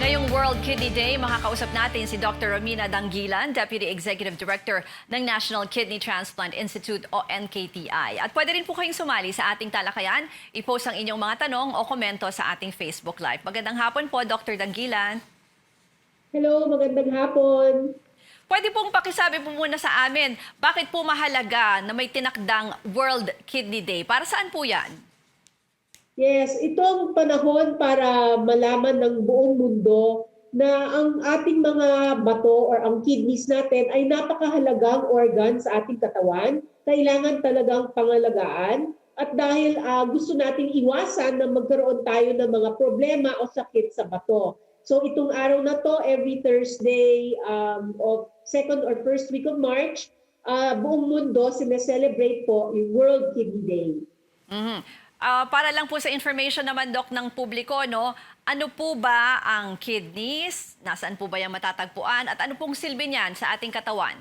Ngayong World Kidney Day, makakausap natin si Dr. Romina Dangilan, Deputy Executive Director ng National Kidney Transplant Institute o NKTI. At pwede rin po kayong sumali sa ating talakayan. I-post ang inyong mga tanong o komento sa ating Facebook Live. Magandang hapon po, Dr. Dangilan. Hello, magandang hapon. Pwede pong pakisabi po muna sa amin, bakit po mahalaga na may tinakdang World Kidney Day? Para saan po yan? Yes, itong panahon para malaman ng buong mundo na ang ating mga bato or ang kidneys natin ay napakahalagang organ sa ating katawan. Kailangan talagang pangalagaan. At dahil gusto nating iwasan na magkaroon tayo ng mga problema o sakit sa bato. So itong araw na to, every Thursday of second or first week of March, buong mundo sineselebrate po yung World Kidney Day. Para lang po sa information naman, Doc, ng publiko, no? Ano po ba ang kidneys? Nasaan po ba yung matatagpuan? At ano pong silbi niyan sa ating katawan?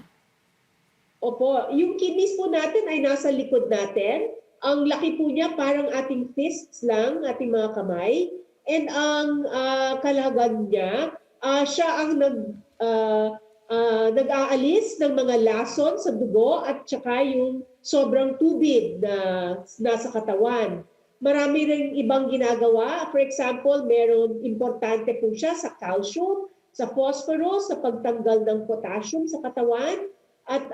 Opo, yung kidneys po natin ay nasa likod natin. Ang laki po niya parang ating fists lang, ating mga kamay. And ang kalagagan niya, siya ang nag-aalis ng mga lason sa dugo at saka yung sobrang tubig na nasa katawan. Marami ring ibang ginagawa. For example, meron importante po siya sa calcium, sa phosphorus, sa pagtanggal ng potassium sa katawan. At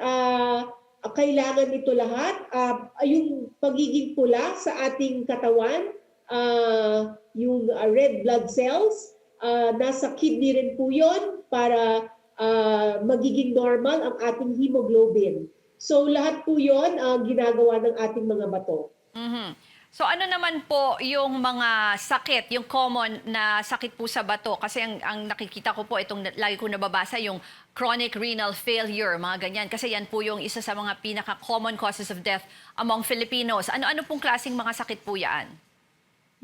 kailangan ito lahat. Yung pagiging pula sa ating katawan, yung red blood cells, nasa kidney rin po yun para magiging normal ang ating hemoglobin. So lahat po yun ginagawa ng ating mga bato. So ano naman po yung mga sakit, yung common na sakit po sa bato? Kasi ang nakikita ko po, itong lagi ko nababasa, yung chronic renal failure, mga ganyan. Kasi yan po yung isa sa mga pinaka-common causes of death among Filipinos. Ano-ano pong klaseng mga sakit po yan?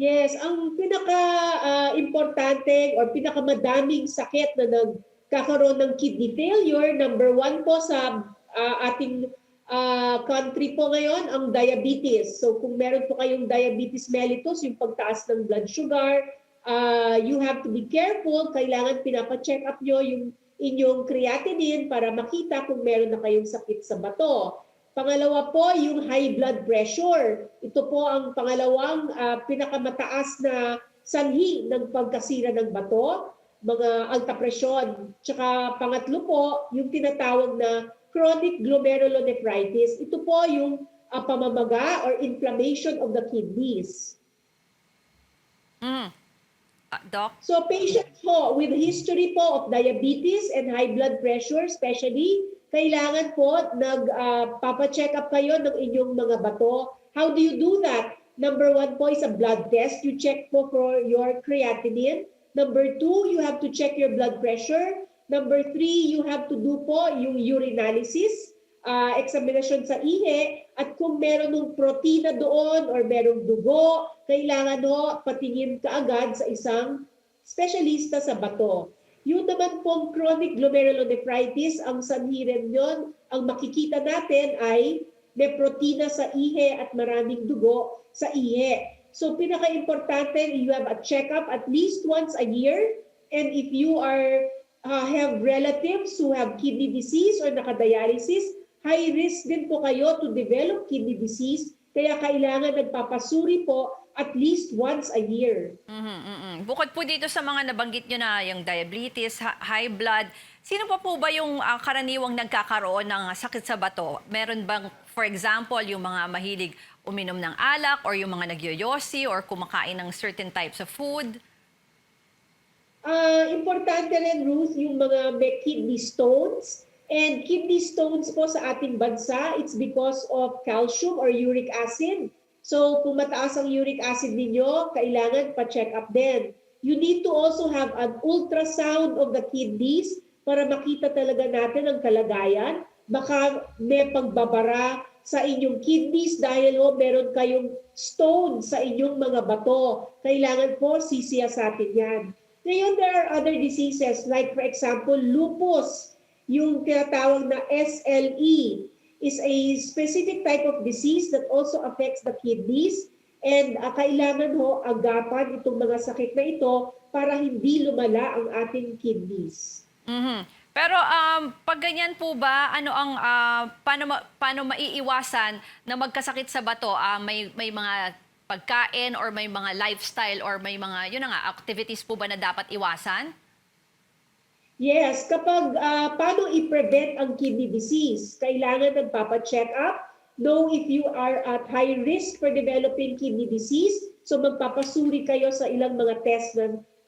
Yes, ang pinaka-importante or pinakamadaming sakit na nagkakaroon ng kidney failure, number one po sa ating country po ngayon, ang diabetes. So kung meron po kayong diabetes mellitus, yung pagtaas ng blood sugar, you have to be careful. Kailangan pinapacheck up nyo yung inyong creatinine para makita kung meron na kayong sakit sa bato. Pangalawa po, yung high blood pressure. Ito po ang pangalawang pinakamataas na sanhi ng pagkasira ng bato, mga alta presyon. Tsaka pangatlo po, yung tinatawag na chronic glomerulonephritis. Ito po yung pamamaga or inflammation of the kidneys. Doc? So patients po with history po of diabetes and high blood pressure especially, kailangan po nagpapacheck up kayo ng inyong mga bato. How do you do that? Number one po is a blood test. You check po for your creatinine. Number two, you have to check your blood pressure. Number three, you have to do po yung urinalysis, examination sa ihi, at kung meron ng protina doon or merong dugo, kailangan patingin ka agad sa isang specialista sa bato. Yung naman pong chronic glomerulonephritis, ang sanhi rin yun, ang makikita natin ay may protina sa ihi at maraming dugo sa ihi. So pinaka-importante, you have a checkup at least once a year, and if you have relatives who have kidney disease or nakadialysis, high risk din po kayo to develop kidney disease. Kaya kailangan nagpapasuri po at least once a year. Bukod po dito sa mga nabanggit nyo na yung diabetes, high blood, sino pa po ba yung karaniwang nagkakaroon ng sakit sa bato? Meron bang, for example, yung mga mahilig uminom ng alak or yung mga nagyoyosi or kumakain ng certain types of food? Importante rin, Ruth, yung mga may kidney stones. And kidney stones po sa ating bansa, it's because of calcium or uric acid. So kung mataas ang uric acid ninyo, kailangan pa-check up din. You need to also have an ultrasound of the kidneys para makita talaga natin ang kalagayan. Baka may pagbabara sa inyong kidneys dahil meron kayong stone sa inyong mga bato. Kailangan po sisiyasatin yan. Ngayon, there are other diseases like, for example, lupus. Yung tinatawag na SLE is a specific type of disease that also affects the kidneys. And kailangan agapan itong mga sakit na ito para hindi lumala ang ating kidneys. Mhm. Pero pag ganyan po ba, ano ang paano maiiwasan na magkasakit sa bato? May mga pagkain or may mga lifestyle or may mga yun na nga activities po ba na dapat iwasan? Yes, kapag paano i-prevent ang kidney disease, kailangan nagpapa-check up, know if you are at high risk for developing kidney disease. So magpapasuri kayo sa ilang mga test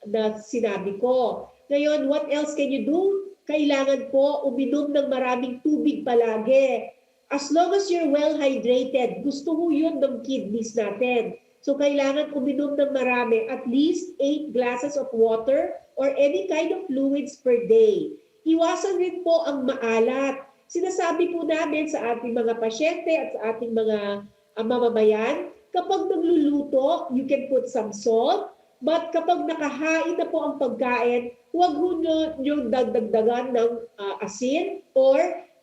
na sinabi ko. Ngayon, what else can you do? Kailangan po uminom ng maraming tubig palagi. As long as you're well hydrated, gusto mo yun ng kidneys natin. So kailangan uminom ng marami, at least 8 glasses of water or any kind of fluids per day. Iwasan rin po ang maalat. Sinasabi po namin sa ating mga pasyente at sa ating mga mamamayan, kapag nagluluto, you can put some salt, but kapag nakahain na po ang pagkain, huwag nyo dagdagan ng asin, or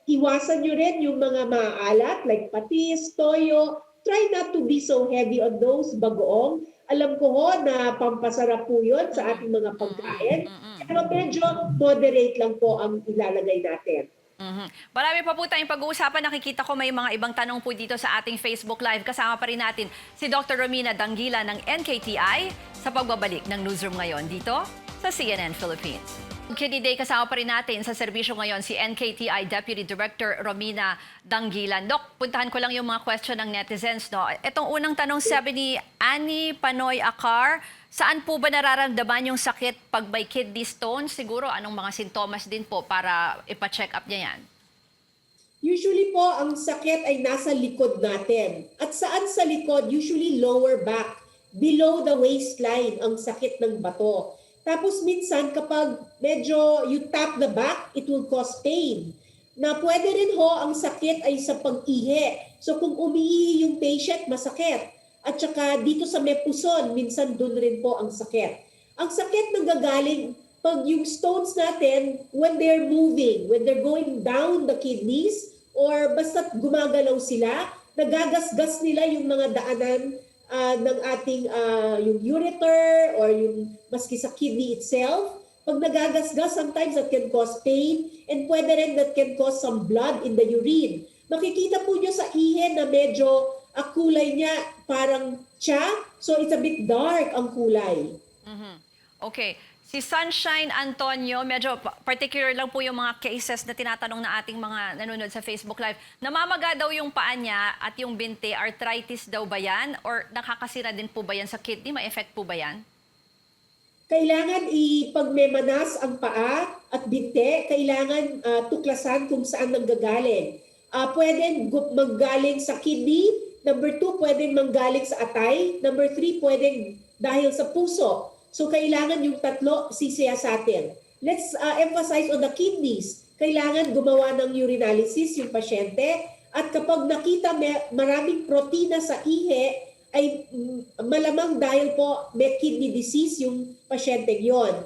iwasan nyo rin yung mga maalat like patis, toyo. Try not to be so heavy on those, bagoong. Alam ko ho na pampasarap po yun sa ating mga pagkain. Pero medyo moderate lang po ang ilalagay natin. Marami pa po tayong pag-uusapan. Nakikita ko may mga ibang tanong po dito sa ating Facebook Live. Kasama pa rin natin si Dr. Romina Dangila ng NKTI sa pagbabalik ng Newsroom ngayon dito sa CNN Philippines. Kidney Day, kasama pa rin natin sa serbisyo ngayon si NKTI Deputy Director Romina Dangilan. Dok, puntahan ko lang yung mga question ng netizens. No? Itong unang tanong, sabi ni Annie Panoy Akar, saan po ba nararamdaman yung sakit pag may kidney stone? Siguro anong mga sintomas din po para ipa-check up niya yan? Usually po, ang sakit ay nasa likod natin. At saan sa likod? Usually lower back, below the waistline ang sakit ng bato. Tapos minsan kapag medyo you tap the back, it will cause pain. Na pwede rin ho ang sakit ay sa pag-ihi. So kung umiihi yung patient, masakit. At saka dito sa may puson, minsan dun rin po ang sakit. Ang sakit nanggagaling pag yung stones natin, when they're moving, when they're going down the kidneys, or basta gumagalaw sila, nagagasgas nila yung mga daanan ng ating yung ureter or yung maski sa kidney itself. Pag nagagasgas, sometimes that can cause pain, and pwede rin that can cause some blood in the urine. Makikita po nyo sa ihi na medyo kulay niya parang tsa, so it's a bit dark ang kulay. Okay. Si Sunshine Antonio, medyo particular lang po yung mga cases na tinatanong na ating mga nanonood sa Facebook Live. Namamaga daw yung paa niya at yung binte, arthritis daw ba yan? Or nakakasira din po ba yan sa kidney? May effect po ba yan? Kailangan pag may manas ang paa at binte, kailangan tuklasan kung saan nanggagaling. Pwedeng manggaling sa kidney. Number 2, pwedeng manggaling sa atay. Number 3, pwedeng dahil sa puso. So kailangan yung tatlo sisiyasatin. Let's emphasize on the kidneys. Kailangan gumawa ng urinalysis yung pasyente, at kapag nakita maraming protina sa ihi, ay malamang dahil po may kidney disease yung pasyente yon.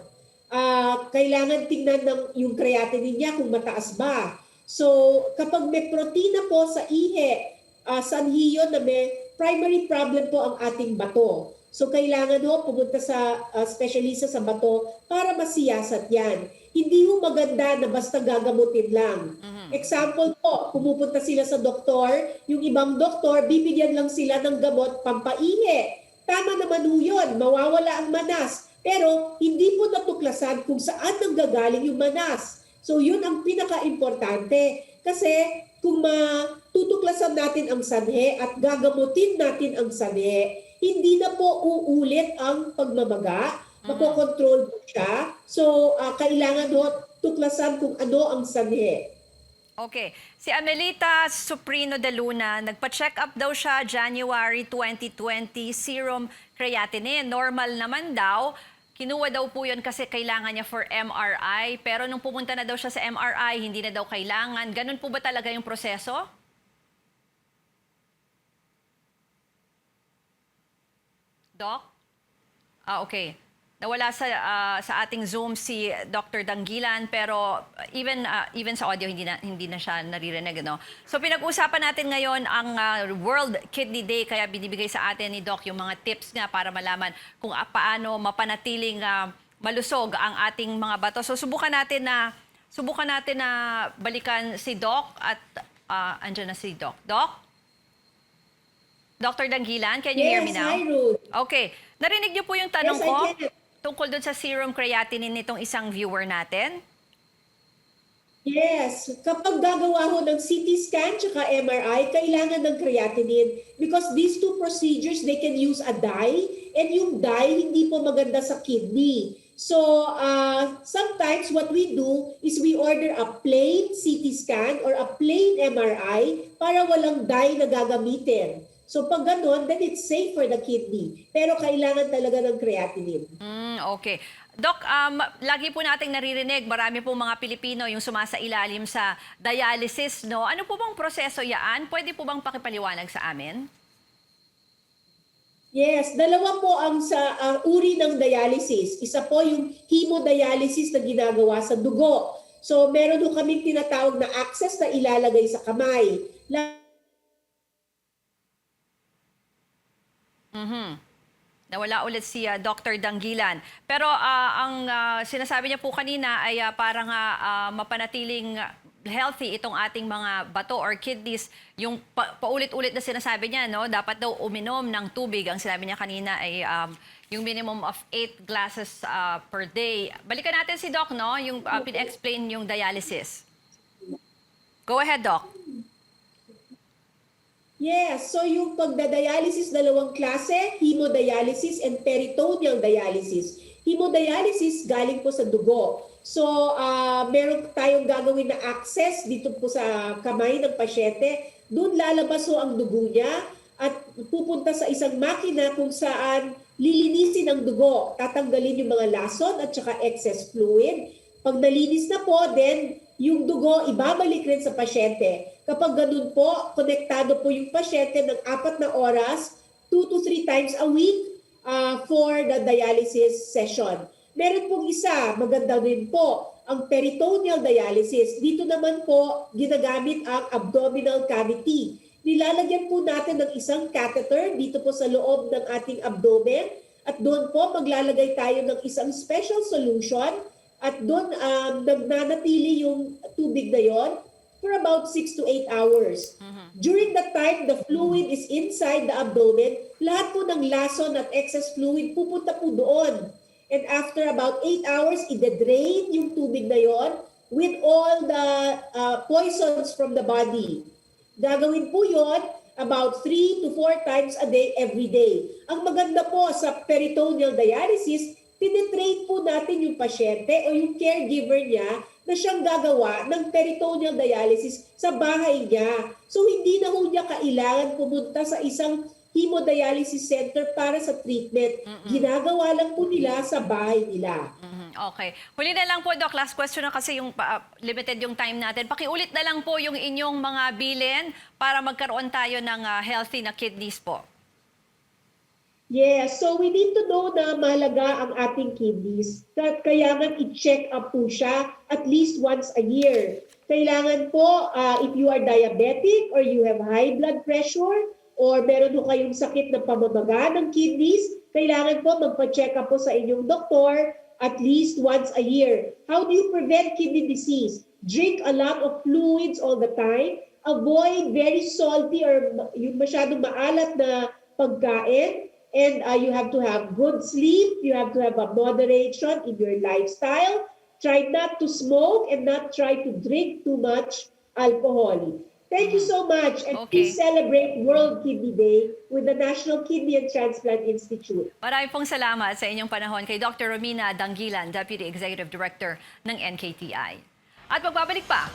Kailangan tingnan yung creatinine niya kung mataas ba. So kapag may protina po sa ihi, sanhi yun na may primary problem po ang ating bato. So kailangan ho pumunta sa specialista sa bato para masiyasat yan. Hindi ho maganda na basta gagamutin lang. Example po, pumupunta sila sa doktor, yung ibang doktor, bibigyan lang sila ng gamot pampaihi. Tama naman ho yun, mawawala ang manas. Pero hindi po natuklasan kung saan nanggagaling yung manas. So yun ang pinaka-importante. Kasi kung matutuklasan natin ang sanhe at gagamutin natin ang sanhe, hindi na po uulit ang pagmamaga, makokontrol po siya. So, kailangan tuklasan kung ano ang sanhi. Okay. Si Amelita Suprino de Luna, nagpa-check up daw siya January 2020, serum creatinine. Normal naman daw. Kinuha daw po yun kasi kailangan niya for MRI. Pero nung pumunta na daw siya sa MRI, hindi na daw kailangan. Ganun po ba talaga yung proseso? Doc? Okay. Nawala sa ating Zoom si Dr. Dangilan, pero even sa audio hindi na siya naririnig, no? So pinag-usapan natin ngayon ang World Kidney Day, kaya binibigay sa atin ni Doc yung mga tips nga para malaman kung paano mapanatiling malusog ang ating mga bato. So subukan natin na balikan si Doc at andyan na si Doc. Doc? Dr. Danggilan, can you hear me now? Hi, Ruth. Okay. Narinig niyo po yung tanong Yes, I ko can. tungkol dun sa serum creatinine nitong isang viewer natin? Yes, kapag gagawa ho ng CT scan tsaka MRI, kailangan ng creatinine because these two procedures, they can use a dye and yung dye hindi po maganda sa kidney. So sometimes what we do is we order a plain CT scan or a plain MRI para walang dye na gagamitin. So pag ganun, then it's safe for the kidney. Pero kailangan talaga ng creatinine. Okay. Doc, lagi po nating naririnig, marami po mga Pilipino yung sumasailalim sa dialysis, no? Ano po bang proseso yaan? Pwede po bang pakipaliwanag sa amin? Yes, dalawa po ang sa uri ng dialysis. Isa po yung hemodialysis na ginagawa sa dugo. So meron ho kaming tinatawag na access na ilalagay sa kamay. Nawala ulit si Dr. Danggilan. Pero ang sinasabi niya po kanina ay para nga mapanatiling healthy itong ating mga bato or kidneys. Yung paulit-ulit na sinasabi niya, no, dapat daw uminom ng tubig. Ang sinabi niya kanina ay yung minimum of 8 glasses per day. Balikan natin si Doc, no, yung pin-explain yung dialysis. Go ahead, Doc. Yes, so yung pagdadialysis, dalawang klase, hemodialysis and peritoneal dialysis. Hemodialysis galing po sa dugo. So meron tayong gagawin na access dito po sa kamay ng pasyente. Doon lalabas ho ang dugo niya at pupunta sa isang makina kung saan lilinisin ang dugo. Tatanggalin yung mga lason at saka excess fluid. Pag nalinis na po, then yung dugo ibabalik rin sa pasyente. Kapag ganun po, konektado po yung pasyente ng 4 na oras, 2 to 3 times a week for the dialysis session. Meron pong isa, maganda rin po, ang peritoneal dialysis. Dito naman po, ginagamit ang abdominal cavity. Nilalagyan po natin ng isang catheter dito po sa loob ng ating abdomen at doon po maglalagay tayo ng isang special solution at doon nagnanatili yung tubig na yon for about 6 to 8 hours. During that time, the fluid is inside the abdomen. Lahat po ng lason at excess fluid pupunta po doon. And after about 8 hours, i-drain yung tubig na yon with all the poisons from the body. Gagawin po yon about 3 to 4 times a day, every day. Ang maganda po sa peritoneal dialysis, tinetrain po natin yung pasyente o yung caregiver niya na siyang gagawa ng peritoneal dialysis sa bahay niya. So hindi na ho niya kailangan pumunta sa isang hemodialysis center para sa treatment. Ginagawa lang po nila sa bahay nila. Okay. Huli na lang po, Doc. Last question na kasi yung limited yung time natin. Pakiulit na lang po yung inyong mga bilin para magkaroon tayo ng healthy na kidneys po. Yes, so we need to know na mahalaga ang ating kidneys. Kailangan i-check up po siya at least once a year. Kailangan po, if you are diabetic or you have high blood pressure or meron po kayong sakit na pamamaga ng kidneys, kailangan po magpa-check up po sa inyong doktor at least once a year. How do you prevent kidney disease? Drink a lot of fluids all the time. Avoid very salty or yung masyadong maalat na pagkain. And you have to have good sleep. You have to have a moderation in your lifestyle. Try not to smoke and not try to drink too much alcohol. Thank you so much. And Okay. please celebrate World Kidney Day with the National Kidney and Transplant Institute. Maraming pong salamat sa inyong panahon kay Dr. Romina Danggilan, Deputy Executive Director ng NKTI. At magbabalik pa